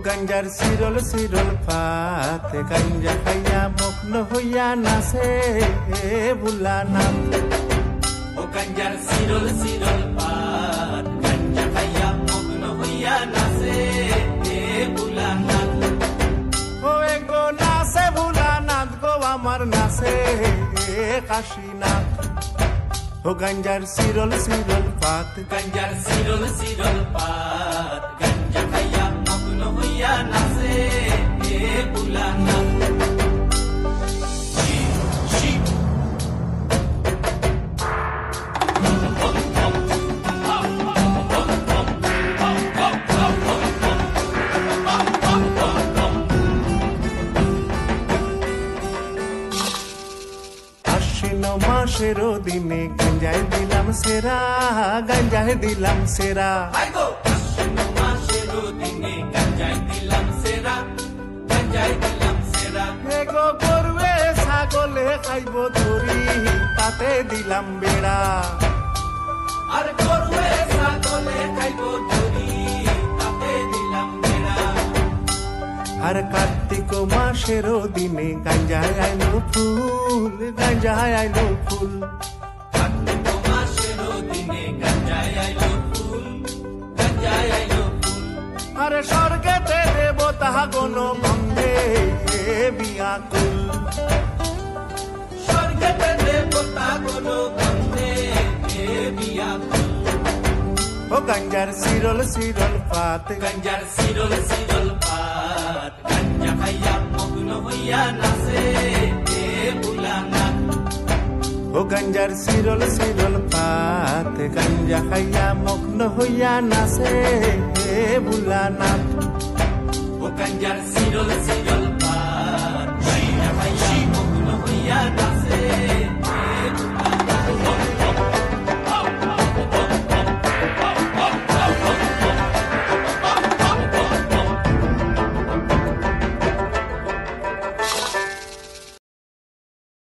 গাঞ্জার সিরল সিরল পাত গাঞ্জা খাইয়া মগ্ন হইয়া নাচে ভোলানাথ ও গাঞ্জার সিরল সিরল পাত গাঞ্জা খাইয়া মগ্ন হইয়া নাচে ভোলানাথ ও গো নাচে ভোলানাথ গো আমার নাচে কাশীনাথ ও গাঞ্জার সিরল সিরল পাত গাঞ্জার সিরল সিরল পাত গাঞ্জা খাইয়া মগ্ন হইয়া নাচে ভোলানাথ মাসের দিনে গাঞ্জায় দিলাম সেরা গাঞ্জায় দিলাম সেরা মাসের দিনে গাঞ্জায় দিলাম সেরা গাঞ্জায় দিলাম সেরা গো করবে ছাগলে খাইব ধরি তাতে দিলাম বেড়া আর করবে ছাগলে খাইব ধরি তাতে দিলাম বেড়া আর কার্তিক মাসের দিনে গাঞ্জায় আইলো ফুল গাঞ্জায় আইলো ফুল কার্তিক মাসের দিনে গাঞ্জায় আইলো ফুল গাঞ্জায় আইলো ফুল আরে স্বর্গেতে দেবতা গণ বন্ধে বিয়াকুল স্বর্গেতে দেবতা গণ বন্ধে বিয়াকুল ও গাঞ্জার সিরল সিরল পাত গাঞ্জার সিরল সিরল পাত গাঞ্জা খাইয়া মগ্ন হইয়া নাচে ভোলানাথ ও গাঞ্জার সিরল সিরল পাত গাঞ্জা খাইয়া মগ্ন হইয়া নাচে ভোলানাথ ও গাঞ্জার সিরল সিরল পাত গাঞ্জা খাইয়া মগ্ন হইয়া নাচে